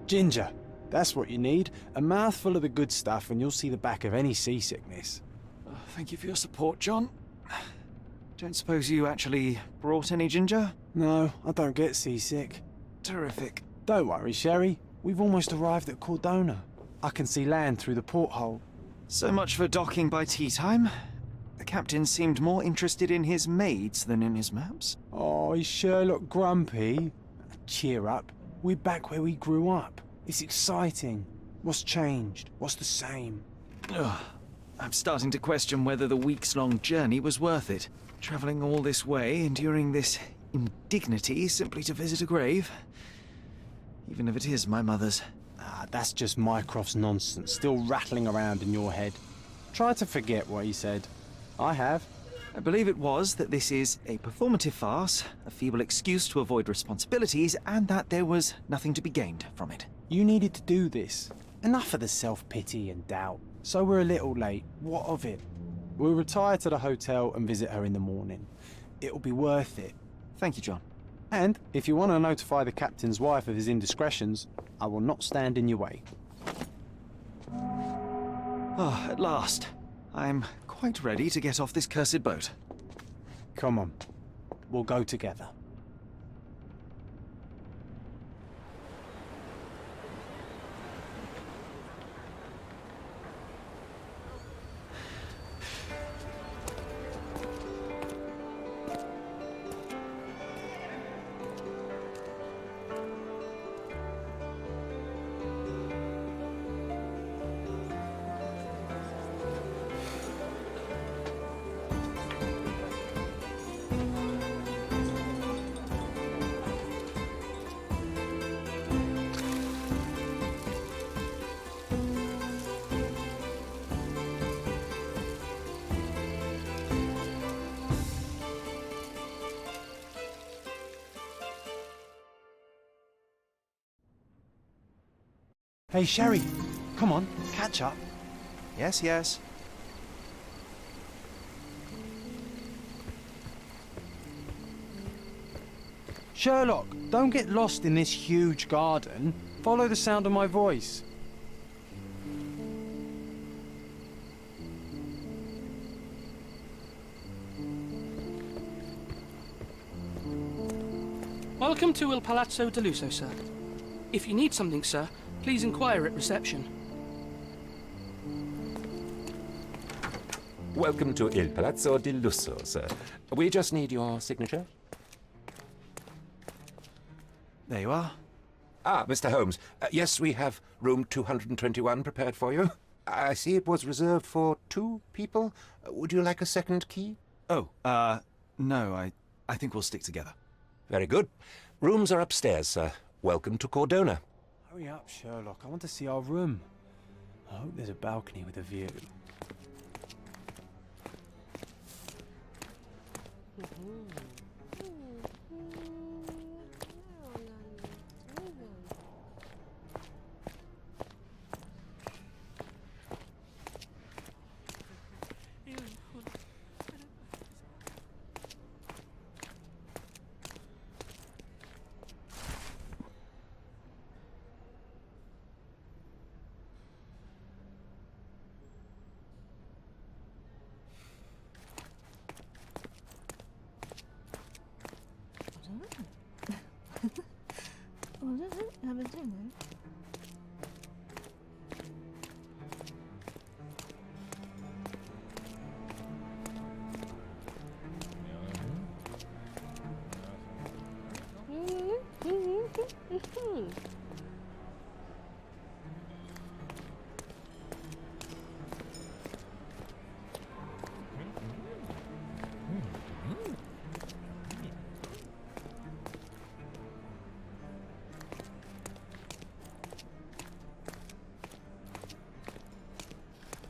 Ginger. That's what you need. A mouthful of the good stuff and you'll see the back of any seasickness. Thank you for your support, John. Don't suppose you actually brought any ginger? No, I don't get seasick. Terrific. Don't worry, Sherry. We've almost arrived at Cordona. I can see land through the porthole. So much for docking by tea time. The captain seemed more interested in his maids than in his maps. Oh, is Sherlock grumpy? Cheer up. We're back where we grew up. It's exciting. What's changed? What's the same? Ugh. I'm starting to question whether the weeks-long journey was worth it. Travelling all this way, enduring this indignity simply to visit a grave. Even if it is my mother's. Ah, that's just Mycroft's nonsense, still rattling around in your head. Try to forget what he said. I have. I believe it was that this is a performative farce, a feeble excuse to avoid responsibilities, and that there was nothing to be gained from it. You needed to do this. Enough of the self-pity and doubt. So we're a little late. What of it? We'll retire to the hotel and visit her in the morning. It'll be worth it. Thank you, John. And if you want to notify the captain's wife of his indiscretions, I will not stand in your way. Oh, at last. I'm quite ready to get off this cursed boat. Come on. We'll go together. Hey, Sherry, come on, catch up. Yes, yes. Sherlock, don't get lost in this huge garden. Follow the sound of my voice. Welcome to Il Palazzo de Lusso, sir. If you need something, sir, please inquire at reception. Welcome to Il Palazzo di Lusso, sir. We just need your signature. There you are. Ah, Mr. Holmes. Yes, we have room 221 prepared for you. I see it was reserved for 2 people. Would you like a second key? Oh, no, I think we'll stick together. Very good. Rooms are upstairs, sir. Welcome to Cordona. Hurry up, Sherlock. I want to see our room. I hope there's a balcony with a view.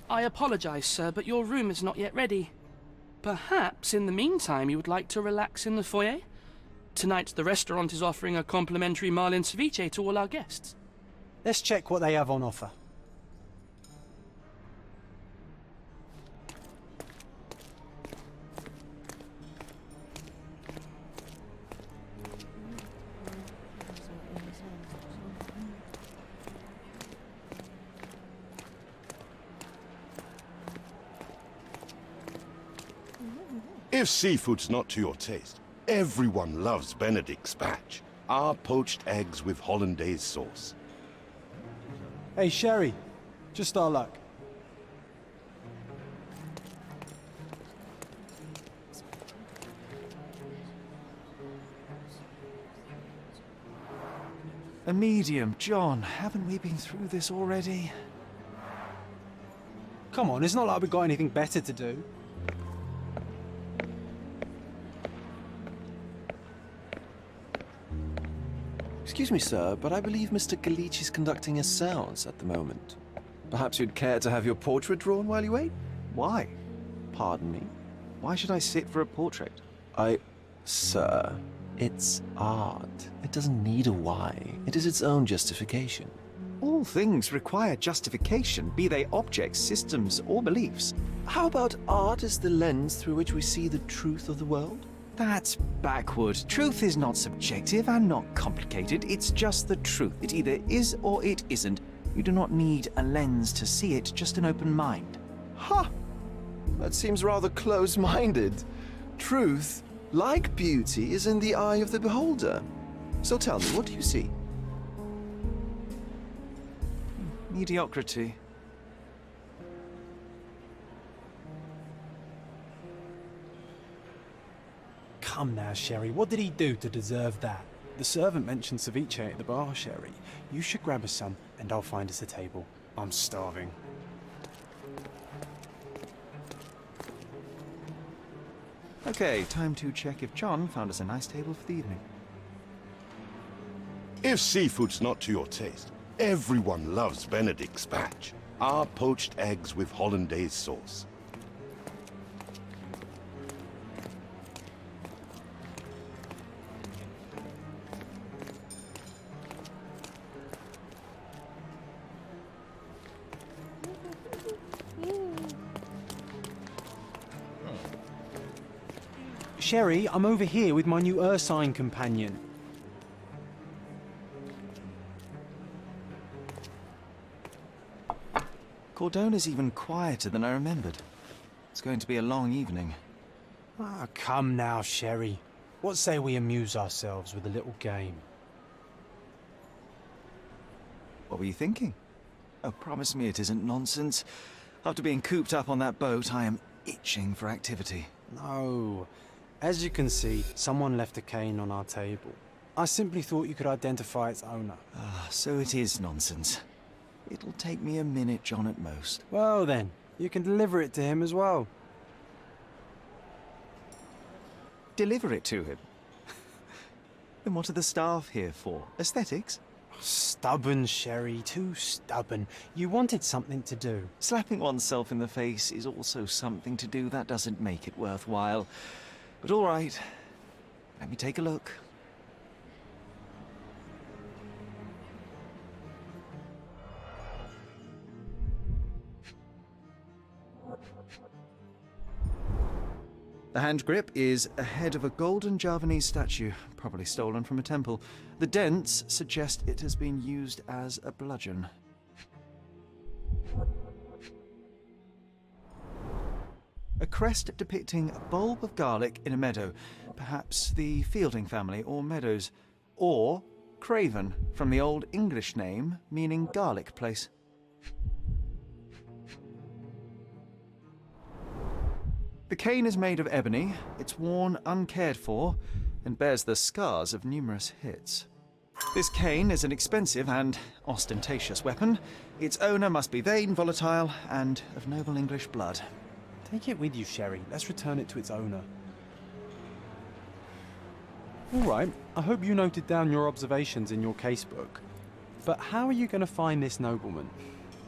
I apologize, sir, but your room is not yet ready. Perhaps, in the meantime, you would like to relax in the foyer? Tonight, the restaurant is offering a complimentary marlin ceviche to all our guests. Let's check what they have on offer. If seafood's not to your taste, everyone loves Benedict's batch. Our poached eggs with hollandaise sauce. Hey, Sherry. Just our luck. A medium, John. Haven't we been through this already? Come on, it's not like we've got anything better to do. Excuse me, sir, but I believe Mr. Galici is conducting a seance at the moment. Perhaps you'd care to have your portrait drawn while you wait? Why? Pardon me? Why should I sit for a portrait? Sir, it's art. It doesn't need a why. It is its own justification. All things require justification, be they objects, systems, or beliefs. How about art as the lens through which we see the truth of the world? That's backward. Truth is not subjective and not complicated. It's just the truth. It either is or it isn't. You do not need a lens to see it, just an open mind. Ha! That seems rather close-minded. Truth, like beauty, is in the eye of the beholder. So tell me, what do you see? Mediocrity. Come now, Sherry. What did he do to deserve that? The servant mentioned ceviche at the bar, Sherry. You should grab us some, and I'll find us a table. I'm starving. Okay, time to check if John found us a nice table for the evening. If seafood's not to your taste, everyone loves Benedict's batch. Our poached eggs with hollandaise sauce. Sherry, I'm over here with my new Ursine companion. Cordona's even quieter than I remembered. It's going to be a long evening. Ah, come now, Sherry. What say we amuse ourselves with a little game? What were you thinking? Oh, promise me it isn't nonsense. After being cooped up on that boat, I am itching for activity. No. As you can see, someone left a cane on our table. I simply thought you could identify its owner. Ah, so it is nonsense. It'll take me a minute, John, at most. Well then, you can deliver it to him as well. Deliver it to him? Then what are the staff here for? Aesthetics? Stubborn, Sherry, too stubborn. You wanted something to do. Slapping oneself in the face is also something to do. That doesn't make it worthwhile. But all right, let me take a look. The hand grip is a head of a golden Javanese statue, probably stolen from a temple. The dents suggest it has been used as a bludgeon. A crest depicting a bulb of garlic in a meadow, perhaps the Fielding family or Meadows, or Craven, from the Old English name meaning garlic place. The cane is made of ebony, it's worn uncared for, and bears the scars of numerous hits. This cane is an expensive and ostentatious weapon. Its owner must be vain, volatile, and of noble English blood. Take it with you, Sherry. Let's return it to its owner. All right, I hope you noted down your observations in your casebook. But how are you going to find this nobleman?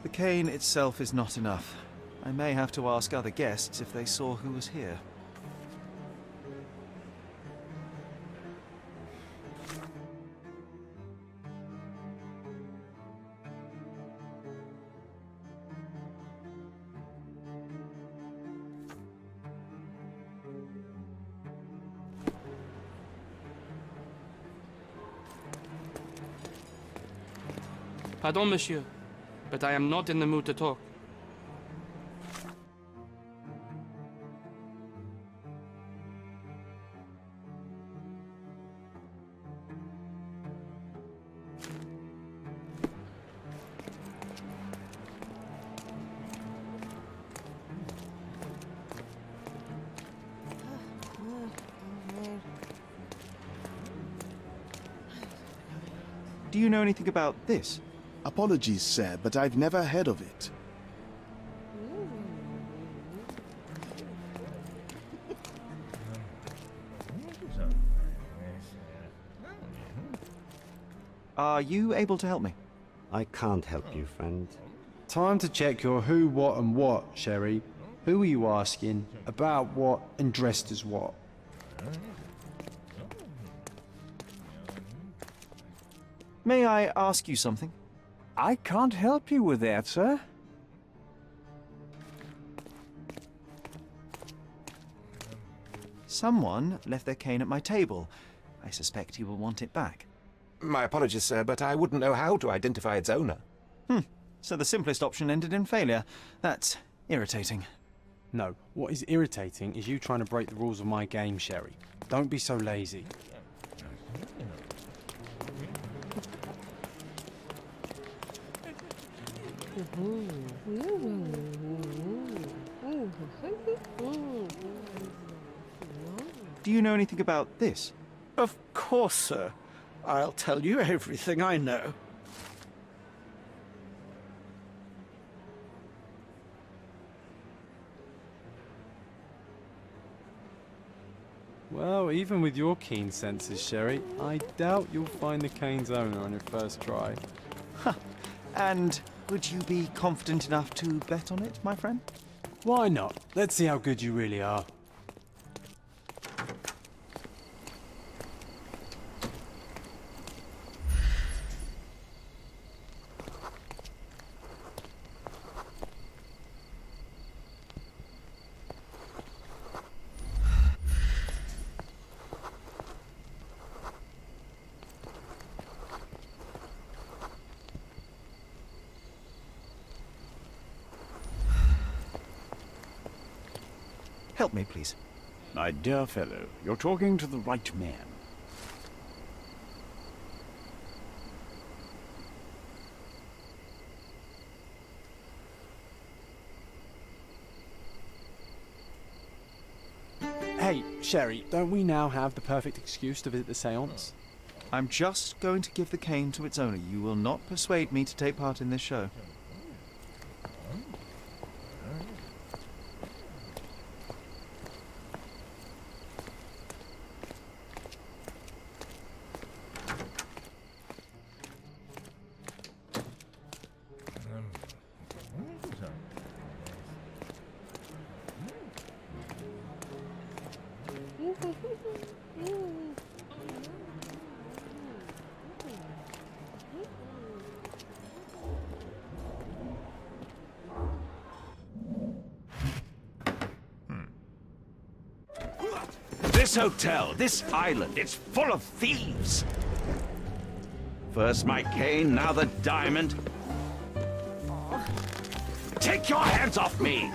The cane itself is not enough. I may have to ask other guests if they saw who was here. Pardon, monsieur, but I am not in the mood to talk. Do you know anything about this? Apologies, sir, but I've never heard of it. Are you able to help me? I can't help you, friend. Time to check your who, what, and what, Sherry. Who are you asking? About what? And dressed as what? May I ask you something? I can't help you with that, sir. Someone left their cane at my table. I suspect he will want it back. My apologies, sir, but I wouldn't know how to identify its owner. So the simplest option ended in failure. That's irritating. No, what is irritating is you trying to break the rules of my game, Sherry. Don't be so lazy. Do you know anything about this? Of course, sir. I'll tell you everything I know. Well, even with your keen senses, Sherry, I doubt you'll find the cane's owner on your first try. And would you be confident enough to bet on it, my friend? Why not? Let's see how good you really are. Help me, please. My dear fellow, you're talking to the right man. Hey, Sherry, don't we now have the perfect excuse to visit the seance? I'm just going to give the cane to its owner. You will not persuade me to take part in this show. This hotel, this island, it's full of thieves. First my cane, now the diamond. Take your hands off me!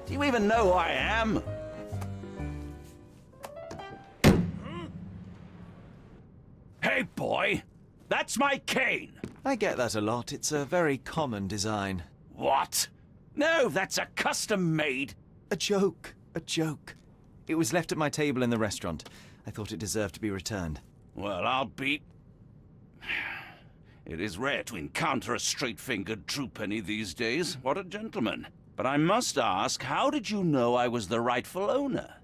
Do you even know who I am? Hey, boy! That's my cane! I get that a lot. It's a very common design. What? No, that's a custom-made. A joke. A joke. It was left at my table in the restaurant. I thought it deserved to be returned. Well, I'll be... It is rare to encounter a straight-fingered true penny these days. What a gentleman. But I must ask, how did you know I was the rightful owner?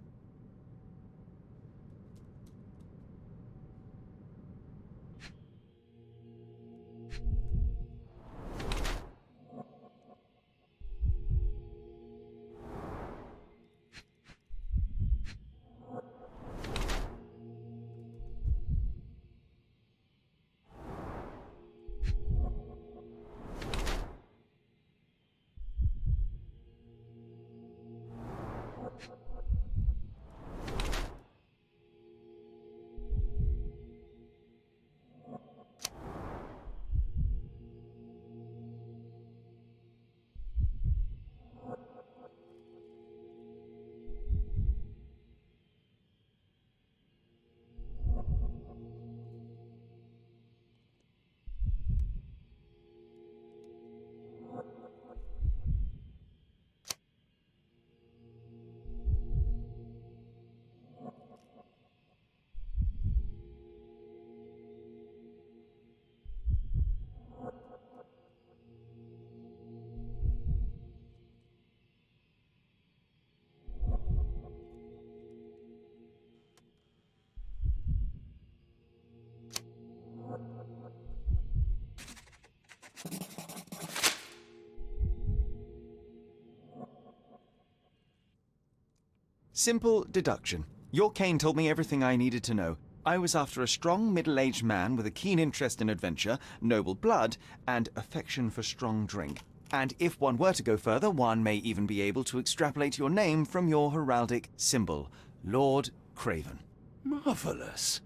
Simple deduction. Your cane told me everything I needed to know. I was after a strong, middle-aged man with a keen interest in adventure, noble blood, and affection for strong drink. And if one were to go further, one may even be able to extrapolate your name from your heraldic symbol, Lord Craven. Marvelous.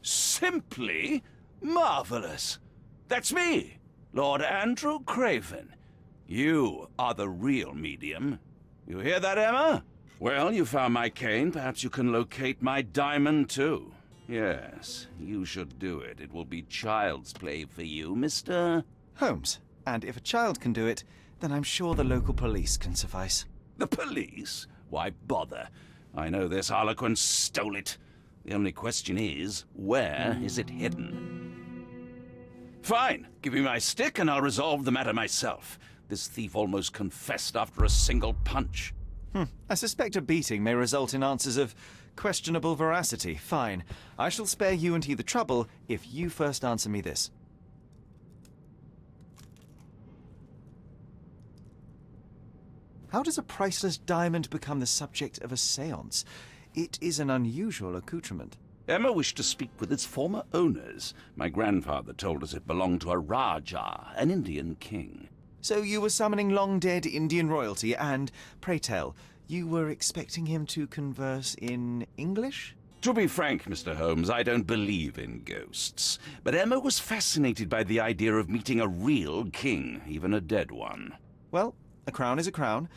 Simply marvelous. That's me, Lord Andrew Craven. You are the real medium. You hear that, Emma? Well, you found my cane. Perhaps you can locate my diamond, too. Yes, you should do it. It will be child's play for you, Mr. Holmes. And if a child can do it, then I'm sure the local police can suffice. The police? Why bother? I know this harlequin stole it. The only question is, where is it hidden? Fine. Give me my stick and I'll resolve the matter myself. This thief almost confessed after a single punch. I suspect a beating may result in answers of questionable veracity. Fine. I shall spare you and he the trouble if you first answer me this. How does a priceless diamond become the subject of a seance? It is an unusual accoutrement. Emma wished to speak with its former owners. My grandfather told us it belonged to a Rajah, an Indian king. So you were summoning long-dead Indian royalty, and, pray tell, you were expecting him to converse in English? To be frank, Mr. Holmes, I don't believe in ghosts. But Emma was fascinated by the idea of meeting a real king, even a dead one. Well, a crown is a crown.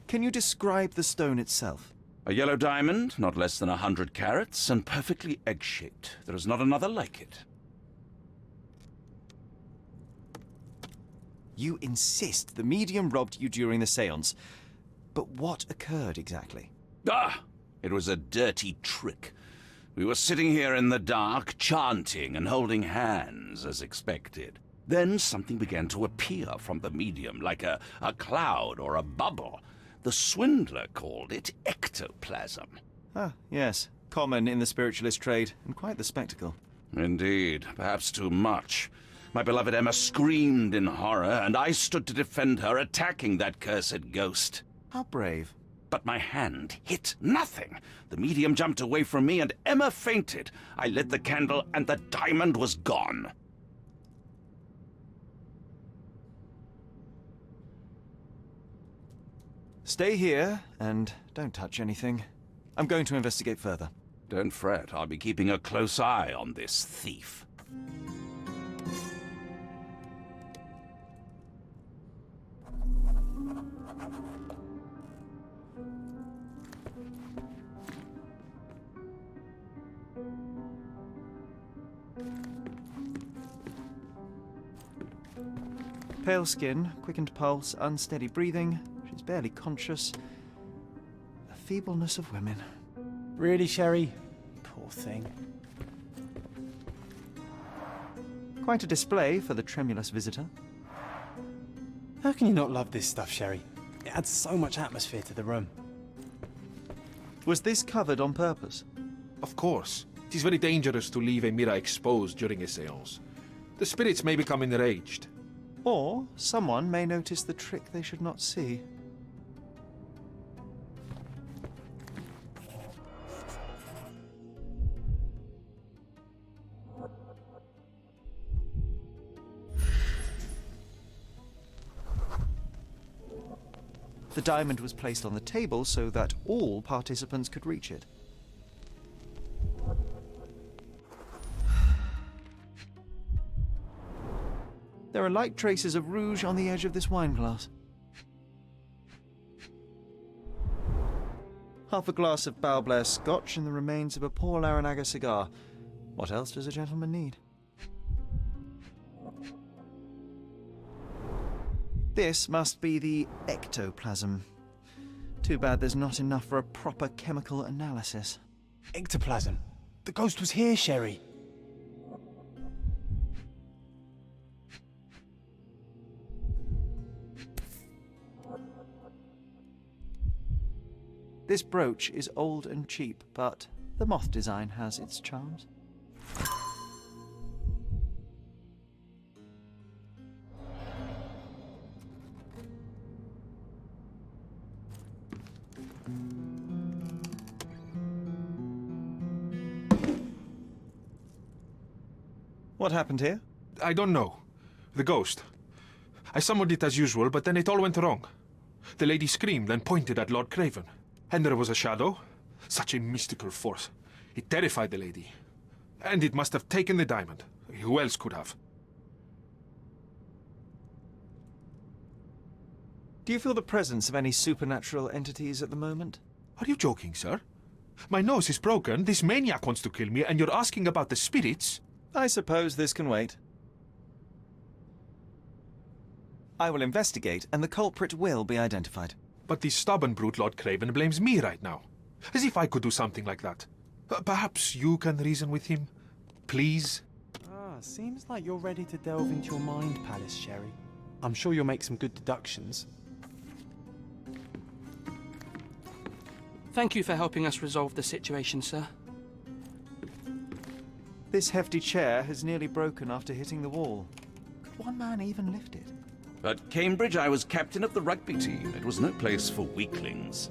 Can you describe the stone itself? A yellow diamond, not less than 100 carats, and perfectly egg-shaped. There is not another like it. You insist the medium robbed you during the seance. But what occurred exactly? Ah! It was a dirty trick. We were sitting here in the dark, chanting and holding hands, as expected. Then something began to appear from the medium, like a cloud or a bubble. The swindler called it ectoplasm. Ah, yes. Common in the spiritualist trade, and quite the spectacle. Indeed, perhaps too much. My beloved Emma screamed in horror, and I stood to defend her, attacking that cursed ghost. How brave. But my hand hit nothing. The medium jumped away from me, and Emma fainted. I lit the candle, and the diamond was gone. Stay here, and don't touch anything. I'm going to investigate further. Don't fret, I'll be keeping a close eye on this thief. Pale skin, quickened pulse, unsteady breathing. She's barely conscious. The feebleness of women. Really, Sherry? Poor thing. Quite a display for the tremulous visitor. How can you not love this stuff, Sherry? It adds so much atmosphere to the room. Was this covered on purpose? Of course. It is very dangerous to leave a mirror exposed during a seance. The spirits may become enraged. Or someone may notice the trick they should not see. The diamond was placed on the table so that all participants could reach it. There are light traces of rouge on the edge of this wine glass. Half a glass of Balblair scotch and the remains of a Paul Aranaga cigar. What else does a gentleman need? This must be the ectoplasm. Too bad there's not enough for a proper chemical analysis. Ectoplasm? The ghost was here, Sherry. This brooch is old and cheap, but the moth design has its charms. What happened here? I don't know. The ghost. I summoned it as usual, but then it all went wrong. The lady screamed and pointed at Lord Craven. And there was a shadow. Such a mystical force. It terrified the lady. And it must have taken the diamond. Who else could have? Do you feel the presence of any supernatural entities at the moment? Are you joking, sir? My nose is broken, this maniac wants to kill me, and you're asking about the spirits? I suppose this can wait. I will investigate, and the culprit will be identified. But the stubborn brute Lord Craven blames me right now. As if I could do something like that. Perhaps you can reason with him? Please? Seems like you're ready to delve into your mind palace, Sherry. I'm sure you'll make some good deductions. Thank you for helping us resolve the situation, sir. This hefty chair has nearly broken after hitting the wall. Could one man even lift it? At Cambridge, I was captain of the rugby team. It was no place for weaklings.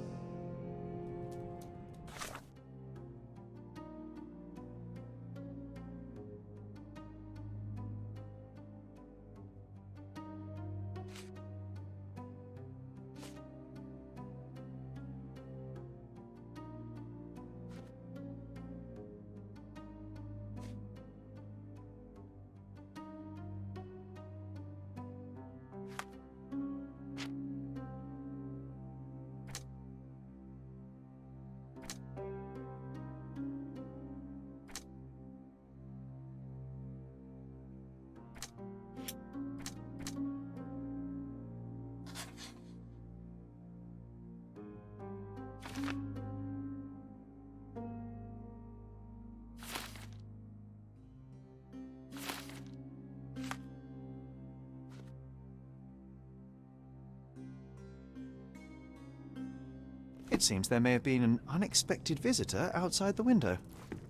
It seems there may have been an unexpected visitor outside the window.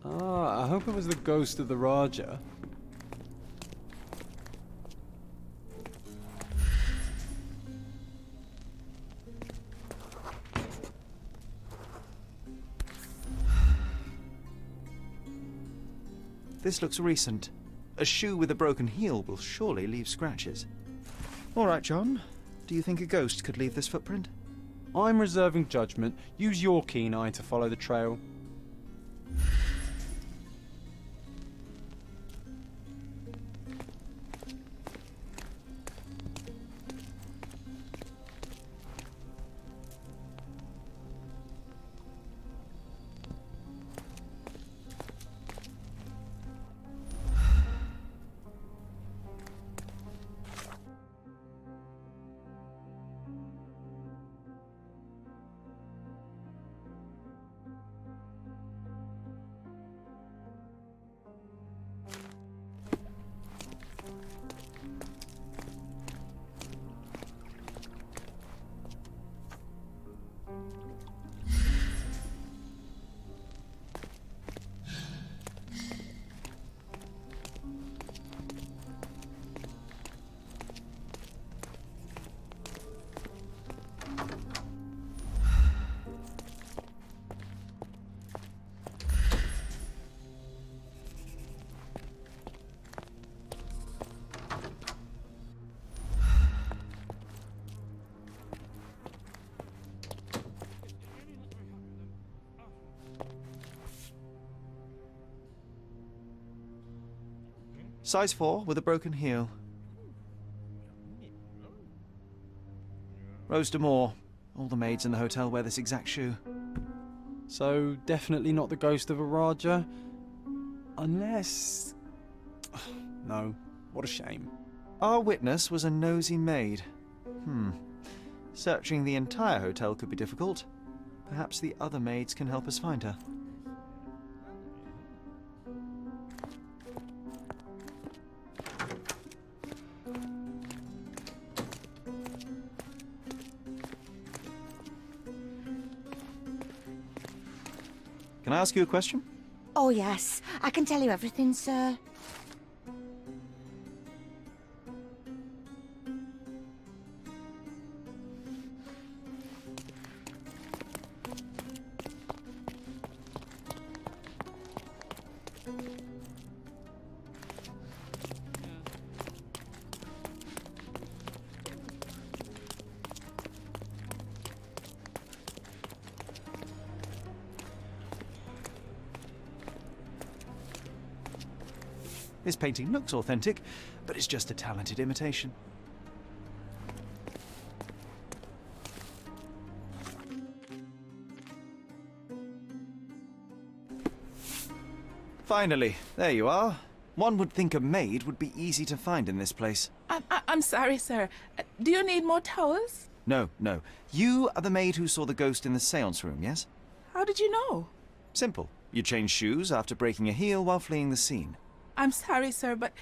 I hope it was the ghost of the Raja. This looks recent. A shoe with a broken heel will surely leave scratches. All right, John. Do you think a ghost could leave this footprint? I'm reserving judgment. Use your keen eye to follow the trail. Size 4 with a broken heel. Rose D'Amour. All the maids in the hotel wear this exact shoe. So, definitely not the ghost of a Raja? Unless... No, what a shame. Our witness was a nosy maid. Searching the entire hotel could be difficult. Perhaps the other maids can help us find her. Can I ask you a question? Oh, yes. I can tell you everything, sir. This painting looks authentic, but it's just a talented imitation. Finally, there you are. One would think a maid would be easy to find in this place. I'm sorry, sir. Do you need more towels? No, no. You are the maid who saw the ghost in the seance room, yes? How did you know? Simple. You changed shoes after breaking a heel while fleeing the scene. I'm sorry, sir, but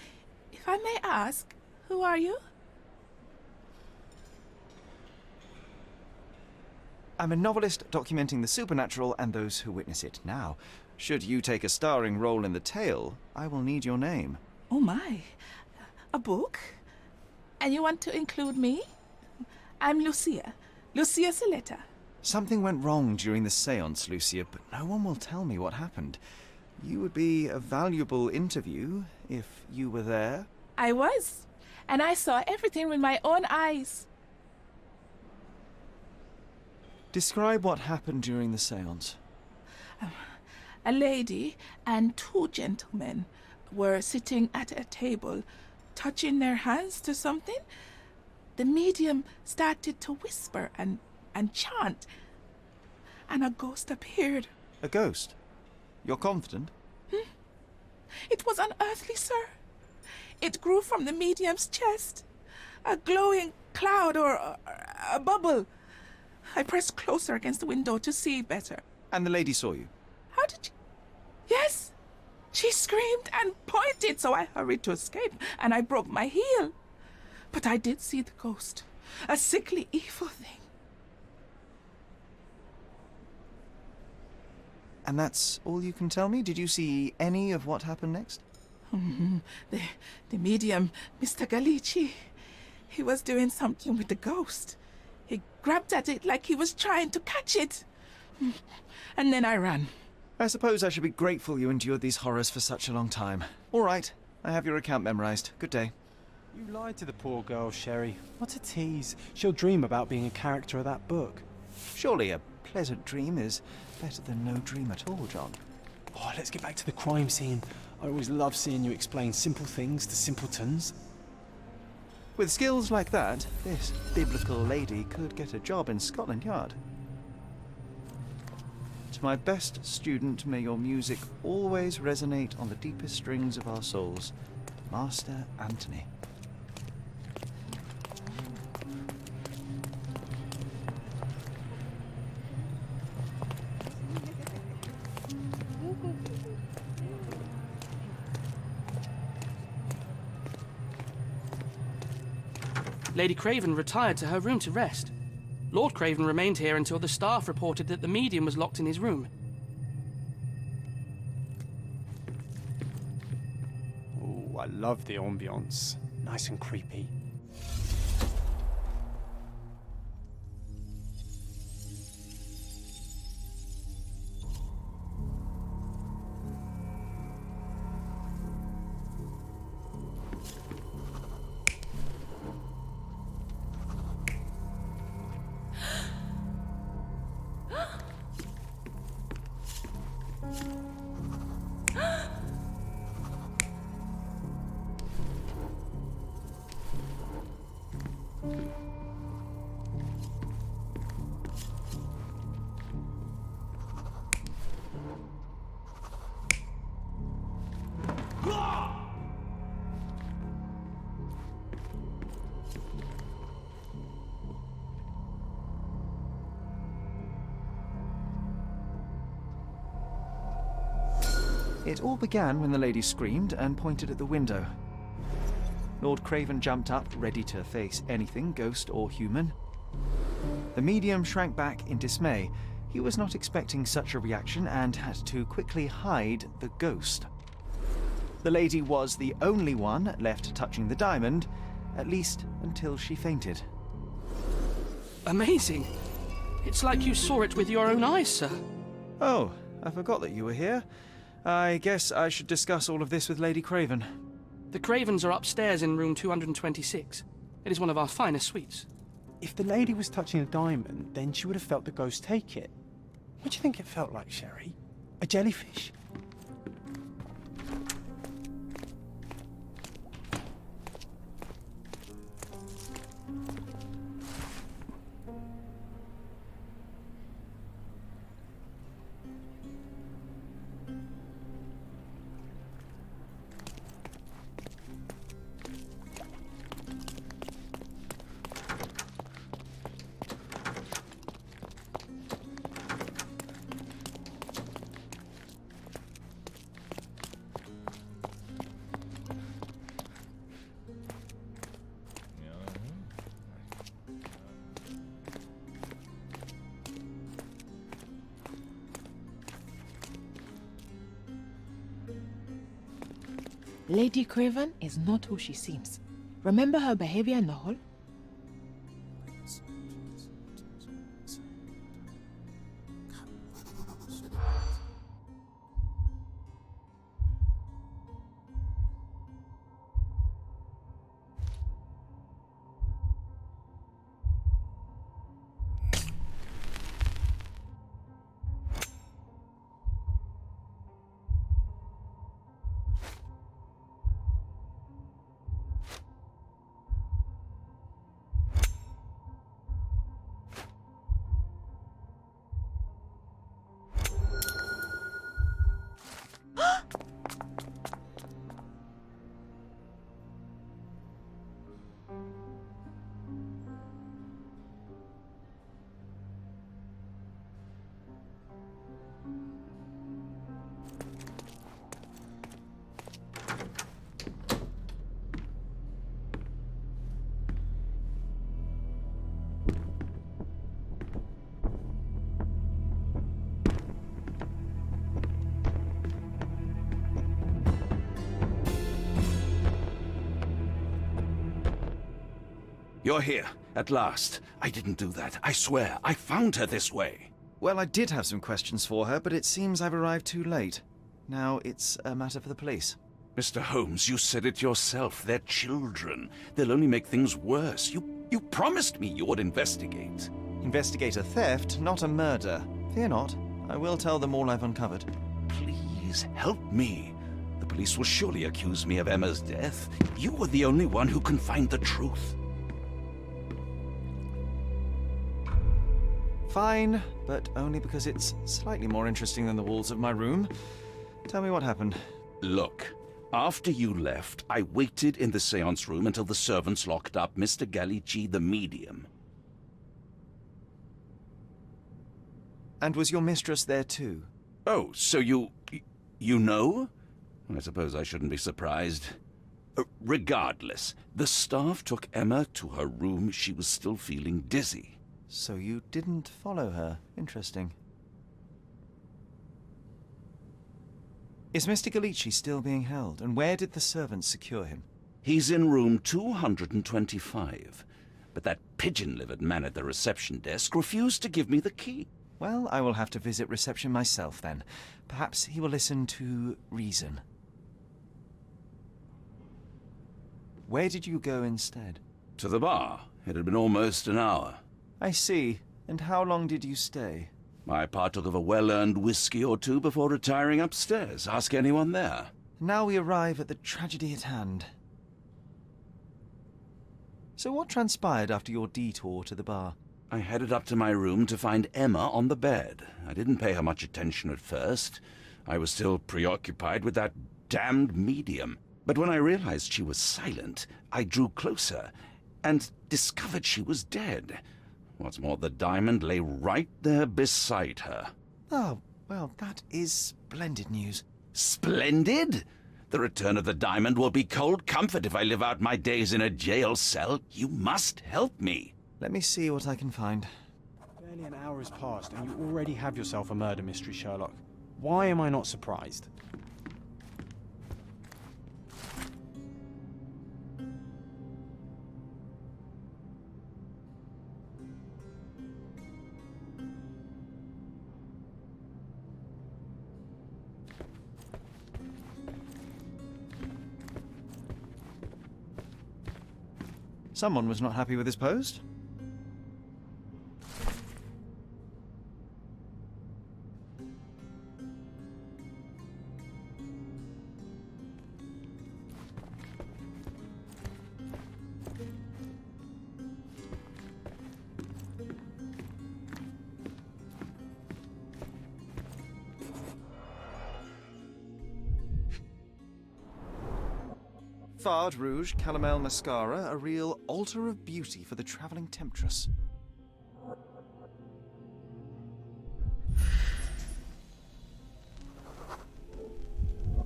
if I may ask, who are you? I'm a novelist documenting the supernatural and those who witness it. Now, should you take a starring role in the tale, I will need your name. Oh my. A book? And you want to include me? I'm Lucia. Lucia Saletta. Something went wrong during the seance, Lucia, but no one will tell me what happened. You would be a valuable interview if you were there. I was. And I saw everything with my own eyes. Describe what happened during the seance. A lady and two gentlemen were sitting at a table, touching their hands to something. The medium started to whisper and chant, and a ghost appeared. A ghost? You're confident? It was unearthly, sir. It grew from the medium's chest. A glowing cloud or a bubble. I pressed closer against the window to see better. And the lady saw you? How did you... Yes! She screamed and pointed, so I hurried to escape, and I broke my heel. But I did see the ghost. A sickly, evil thing. And that's all you can tell me? Did you see any of what happened next? The medium, Mr. Galici, he was doing something with the ghost. He grabbed at it like he was trying to catch it. And then I ran. I suppose I should be grateful you endured these horrors for such a long time. All right, I have your account memorized. Good day. You lied to the poor girl, Sherry. What a tease. She'll dream about being a character of that book. Surely a pleasant dream is better than no dream at all, John. Oh, let's get back to the crime scene. I always love seeing you explain simple things to simpletons. With skills like that, this biblical lady could get a job in Scotland Yard. To my best student, may your music always resonate on the deepest strings of our souls. Master Anthony. Lady Craven retired to her room to rest. Lord Craven remained here until the staff reported that the medium was locked in his room. Oh, I love the ambience. Nice and creepy. It all began when the lady screamed and pointed at the window. Lord Craven jumped up, ready to face anything, ghost or human. The medium shrank back in dismay. He was not expecting such a reaction and had to quickly hide the ghost. The lady was the only one left touching the diamond, at least until she fainted. Amazing. It's like you saw it with your own eyes, sir. Oh, I forgot that you were here. I guess I should discuss all of this with Lady Craven. The Cravens are upstairs in room 226. It is one of our finest suites. If the lady was touching a diamond, then she would have felt the ghost take it. What do you think it felt like, Sherry? A jellyfish? Lady Craven is not who she seems. Remember her behavior in the hall? You're here, at last. I didn't do that. I swear, I found her this way. Well, I did have some questions for her, but it seems I've arrived too late. Now it's a matter for the police. Mr. Holmes, you said it yourself. They're children. They'll only make things worse. You promised me you would investigate. Investigate a theft, not a murder. Fear not. I will tell them all I've uncovered. Please, help me. The police will surely accuse me of Emma's death. You are the only one who can find the truth. Fine, but only because it's slightly more interesting than the walls of my room. Tell me what happened. Look, after you left, I waited in the seance room until the servants locked up Mr. Galici, the medium. And was your mistress there too? Oh, so you know? I suppose I shouldn't be surprised. Regardless, the staff took Emma to her room. She was still feeling dizzy. So you didn't follow her. Interesting. Is Mr. Galici still being held? And where did the servants secure him? He's in room 225. But that pigeon-livered man at the reception desk refused to give me the key. Well, I will have to visit reception myself then. Perhaps he will listen to reason. Where did you go instead? To the bar. It had been almost an hour. I see. And how long did you stay? I partook of a well-earned whiskey or two before retiring upstairs. Ask anyone there. Now we arrive at the tragedy at hand. So what transpired after your detour to the bar? I headed up to my room to find Emma on the bed. I didn't pay her much attention at first. I was still preoccupied with that damned medium. But when I realized she was silent, I drew closer and discovered she was dead. What's more, the diamond lay right there beside her. Oh, well, that is splendid news. Splendid? The return of the diamond will be cold comfort if I live out my days in a jail cell. You must help me. Let me see what I can find. Barely an hour has passed and you already have yourself a murder mystery, Sherlock. Why am I not surprised? Someone was not happy with his post. Fard Rouge Calomel Mascara, a real altar of beauty for the travelling temptress.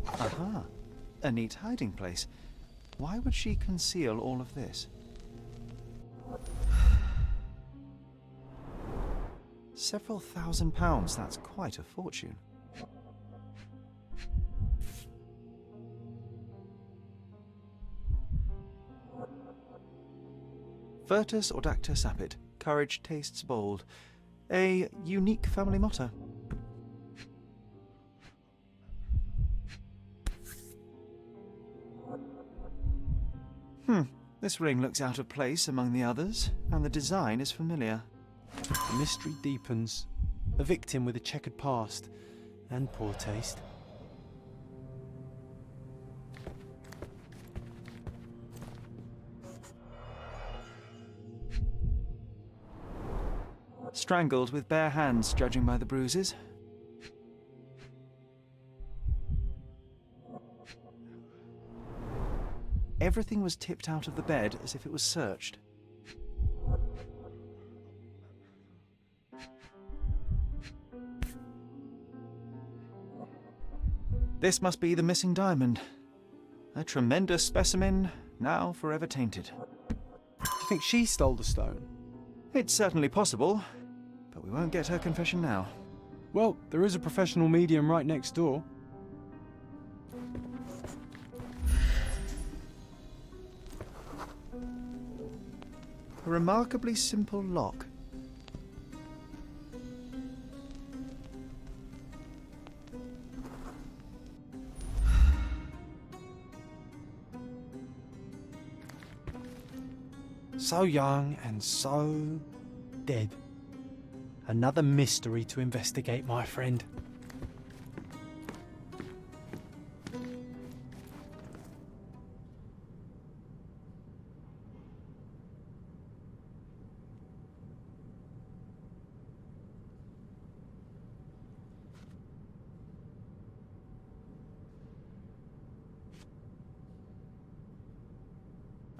Aha, a neat hiding place. Why would she conceal all of this? Several £1,000s, that's quite a fortune. Virtus audacta sapit. Courage tastes bold. A unique family motto. This ring looks out of place among the others, and the design is familiar. The mystery deepens. A victim with a checkered past and poor taste. Strangled with bare hands, judging by the bruises. Everything was tipped out of the bed as if it was searched. This must be the missing diamond. A tremendous specimen, now forever tainted. Do you think she stole the stone? It's certainly possible, but we won't get her confession now. Well, there is a professional medium right next door. A remarkably simple lock. So young and so dead. Another mystery to investigate, my friend.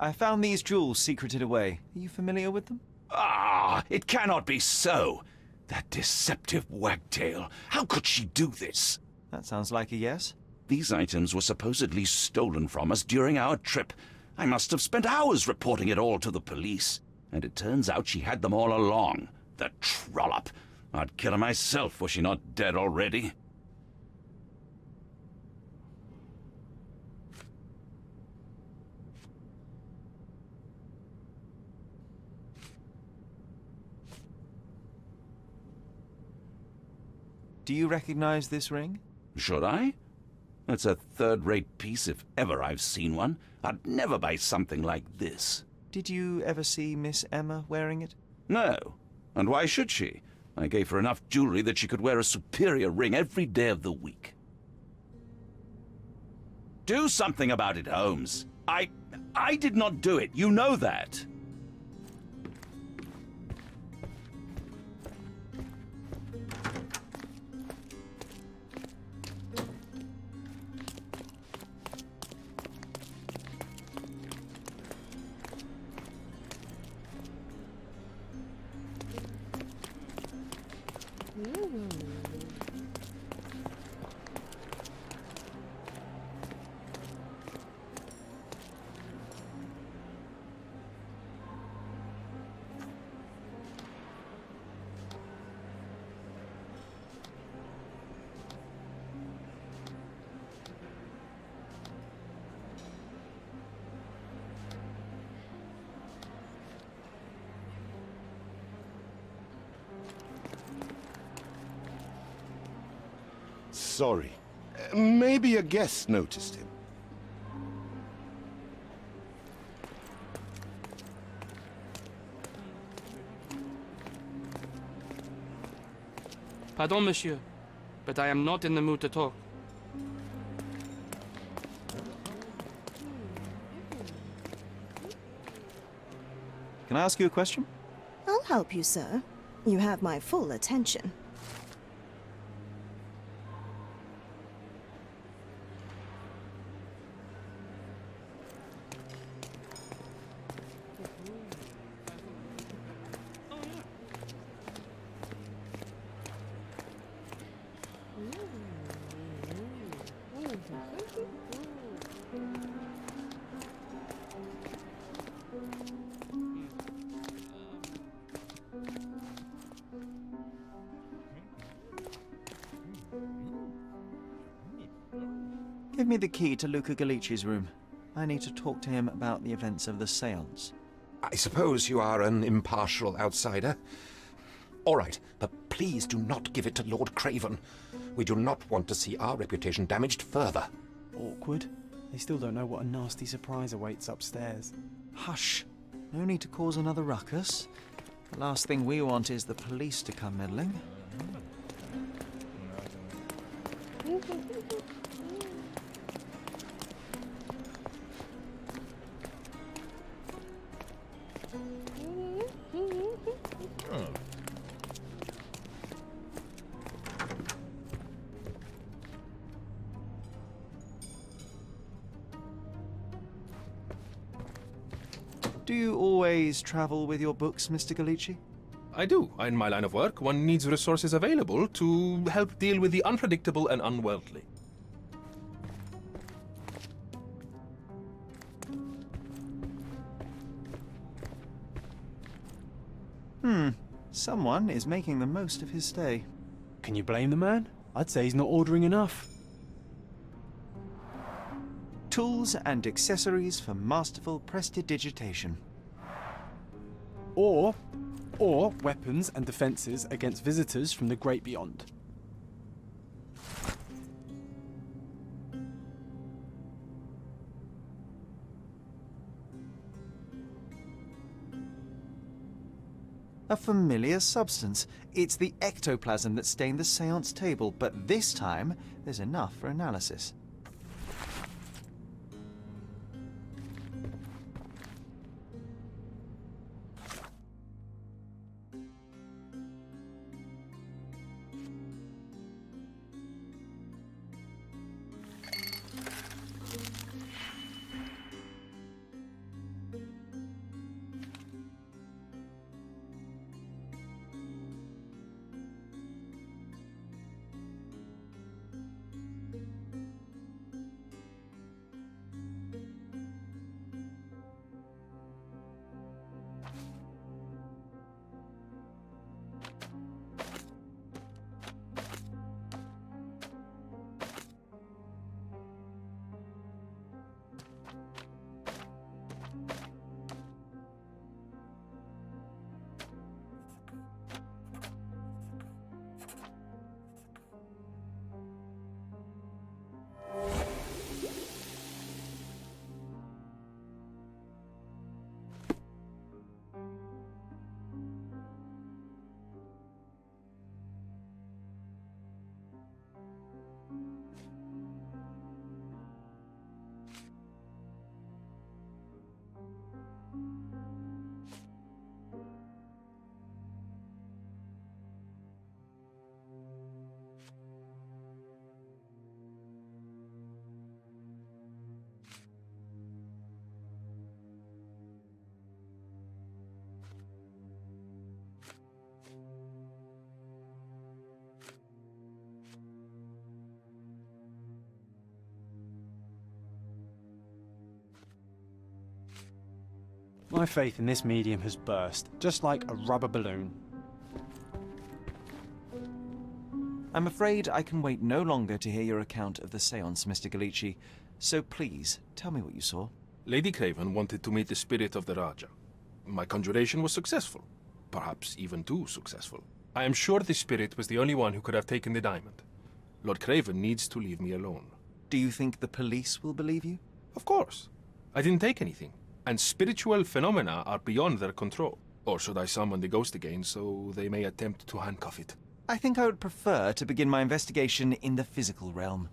I found these jewels secreted away. Are you familiar with them? Ah, it cannot be so. That deceptive wagtail. How could she do this? That sounds like a yes. These items were supposedly stolen from us during our trip. I must have spent hours reporting it all to the police. And it turns out she had them all along. The trollop. I'd kill her myself, was she not dead already? Do you recognize this ring? Should I? It's a third-rate piece if ever I've seen one. I'd never buy something like this. Did you ever see Miss Emma wearing it? No. And why should she? I gave her enough jewelry that she could wear a superior ring every day of the week. Do something about it, Holmes. I did not do it. You know that. Sorry. Maybe a guest noticed him. Pardon, monsieur, but I am not in the mood to talk. Can I ask you a question? I'll help you, sir. You have my full attention. Give me the key to Luca Galici's room. I need to talk to him about the events of the seance. I suppose you are an impartial outsider. All right, but please do not give it to Lord Craven. We do not want to see our reputation damaged further. Awkward. They still don't know what a nasty surprise awaits upstairs. Hush. No need to cause another ruckus. The last thing we want is the police to come meddling. Do you always travel with your books, Mr. Galici? I do. In my line of work, one needs resources available to help deal with the unpredictable and unworldly. Someone is making the most of his stay. Can you blame the man? I'd say he's not ordering enough. Tools and accessories for masterful prestidigitation. Or weapons and defences against visitors from the great beyond. A familiar substance. It's the ectoplasm that stained the seance table, but this time there's enough for analysis. My faith in this medium has burst, just like a rubber balloon. I'm afraid I can wait no longer to hear your account of the seance, Mr. Galici. So please, tell me what you saw. Lady Craven wanted to meet the spirit of the Raja. My conjuration was successful. Perhaps even too successful. I am sure the spirit was the only one who could have taken the diamond. Lord Craven needs to leave me alone. Do you think the police will believe you? Of course. I didn't take anything. And spiritual phenomena are beyond their control. Or should I summon the ghost again so they may attempt to handcuff it? I think I would prefer to begin my investigation in the physical realm.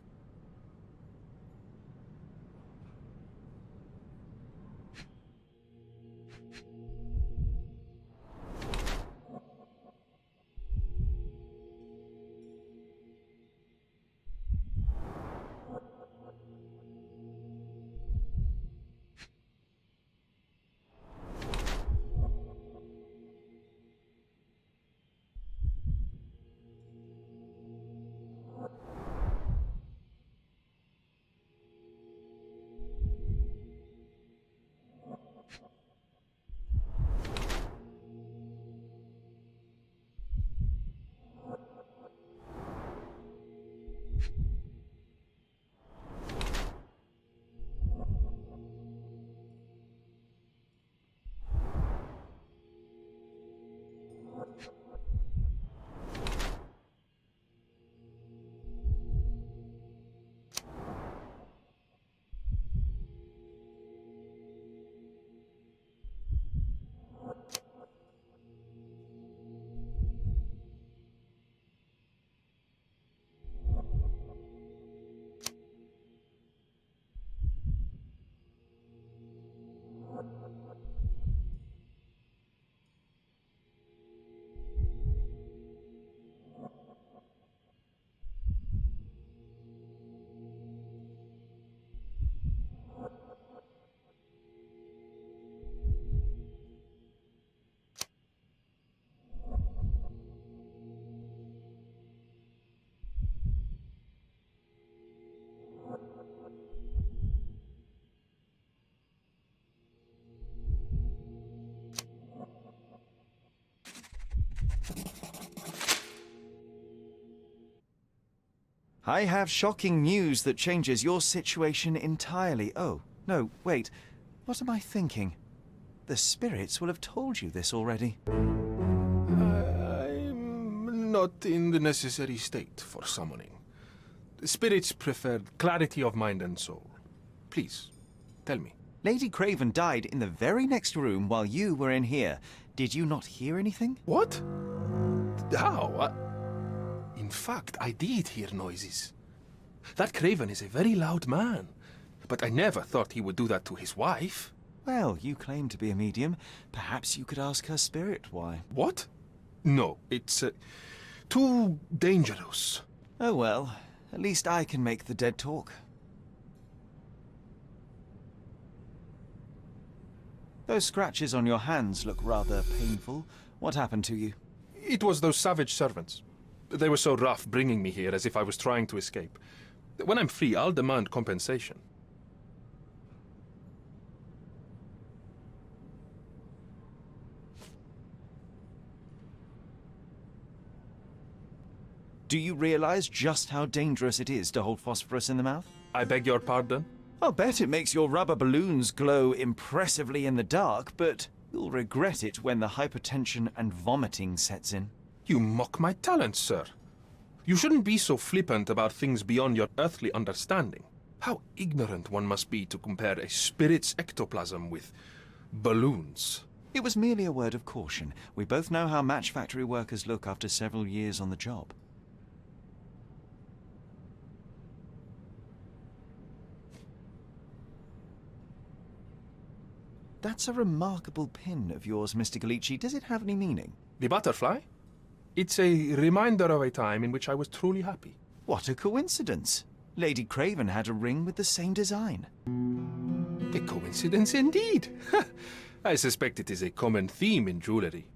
I have shocking news that changes your situation entirely. Oh, no, wait. What am I thinking? The spirits will have told you this already. I'm not in the necessary state for summoning. The spirits preferred clarity of mind and soul. Please, tell me. Lady Craven died in the very next room while you were in here. Did you not hear anything? What? How? In fact, I did hear noises. That Craven is a very loud man, but I never thought he would do that to his wife. Well, you claim to be a medium. Perhaps you could ask her spirit why. What? No, it's too dangerous. Oh well, at least I can make the dead talk. Those scratches on your hands look rather painful. What happened to you? It was those savage servants. They were so rough bringing me here as if I was trying to escape. When I'm free, I'll demand compensation. Do you realize just how dangerous it is to hold phosphorus in the mouth? I beg your pardon? I'll bet it makes your rubber balloons glow impressively in the dark, but you'll regret it when the hypertension and vomiting sets in. You mock my talents, sir. You shouldn't be so flippant about things beyond your earthly understanding. How ignorant one must be to compare a spirit's ectoplasm with balloons. It was merely a word of caution. We both know how match factory workers look after several years on the job. That's a remarkable pin of yours, Mr. Galici. Does it have any meaning? The butterfly? It's a reminder of a time in which I was truly happy. What a coincidence. Lady Craven had a ring with the same design. A coincidence indeed. I suspect it is a common theme in jewelry.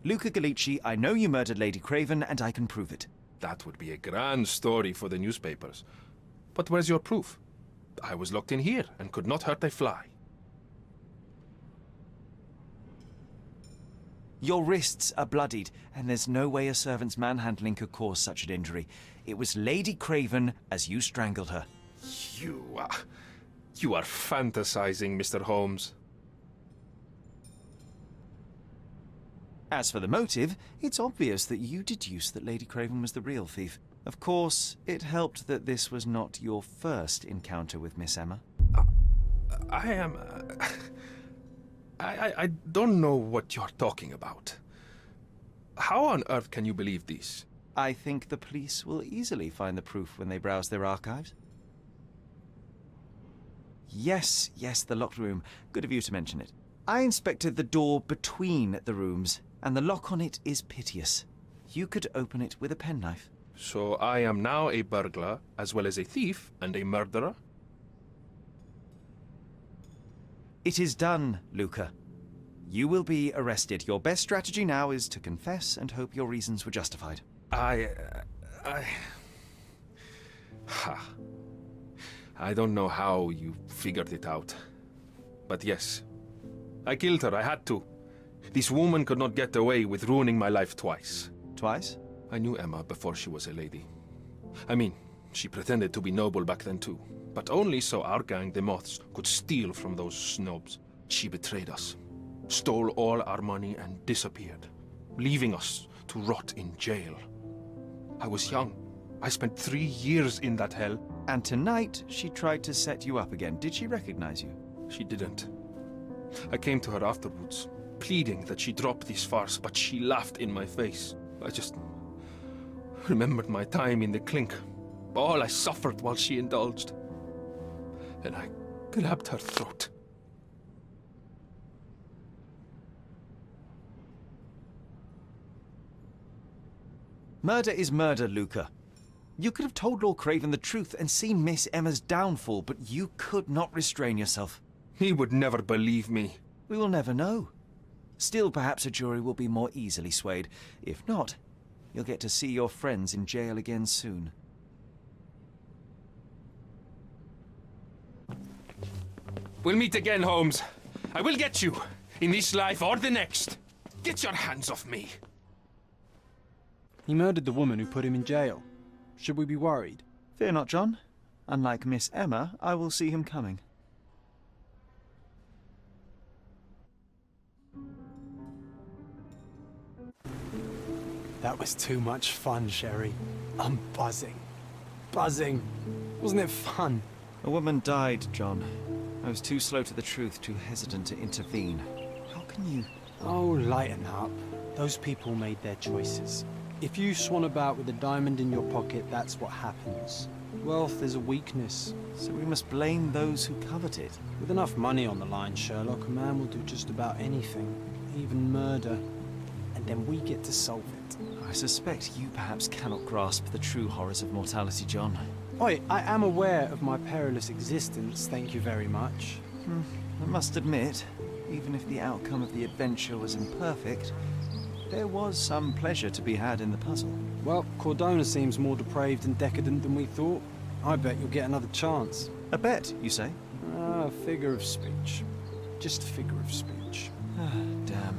Luca Galici, I know you murdered Lady Craven, and I can prove it. That would be a grand story for the newspapers. But where's your proof? I was locked in here and could not hurt a fly. Your wrists are bloodied, and there's no way a servant's manhandling could cause such an injury. It was Lady Craven as you strangled her. You are fantasizing, Mr. Holmes. As for the motive, it's obvious that you deduced that Lady Craven was the real thief. Of course, it helped that this was not your first encounter with Miss Emma. I don't know what you're talking about. How on earth can you believe this? I think the police will easily find the proof when they browse their archives. Yes, the locked room. Good of you to mention it. I inspected the door between the rooms, and the lock on it is piteous. You could open it with a penknife. So I am now a burglar, as well as a thief and a murderer? It is done, Luca. You will be arrested. Your best strategy now is to confess and hope your reasons were justified. I don't know how you figured it out. But yes, I killed her. I had to. This woman could not get away with ruining my life twice. Twice? I knew Emma before she was a lady. I mean, She pretended to be noble back then too, but only so our gang, the Moths, could steal from those snobs. She betrayed us, stole all our money and disappeared, leaving us to rot in jail. I was young. I spent 3 years in that hell. And tonight, she tried to set you up again. Did she recognize you? She didn't. I came to her afterwards, pleading that she drop this farce, but she laughed in my face. I just remembered my time in the clink, all I suffered while she indulged. And I grabbed her throat. Murder is murder, Luca. You could have told Lord Craven the truth and seen Miss Emma's downfall, but you could not restrain yourself. He would never believe me. We will never know. Still, perhaps a jury will be more easily swayed. If not, you'll get to see your friends in jail again soon. We'll meet again, Holmes. I will get you, in this life or the next. Get your hands off me. He murdered the woman who put him in jail. Should we be worried? Fear not, John. Unlike Miss Emma, I will see him coming. That was too much fun, Sherry. I'm buzzing. Buzzing. Wasn't it fun? A woman died, John. I was too slow to the truth, too hesitant to intervene. How can you... Oh, lighten up. Those people made their choices. If you swan about with a diamond in your pocket, that's what happens. Wealth is a weakness. So we must blame those who covet it. With enough money on the line, Sherlock, a man will do just about anything. Even murder. And then we get to solve it. I suspect you perhaps cannot grasp the true horrors of mortality, John. Oi, I am aware of my perilous existence, thank you very much. I must admit, even if the outcome of the adventure was imperfect, there was some pleasure to be had in the puzzle. Well, Cordona seems more depraved and decadent than we thought. I bet you'll get another chance. A bet, you say? A figure of speech. Just a figure of speech. Damn.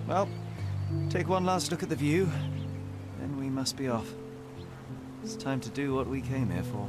Well, take one last look at the view, then we must be off. It's time to do what we came here for.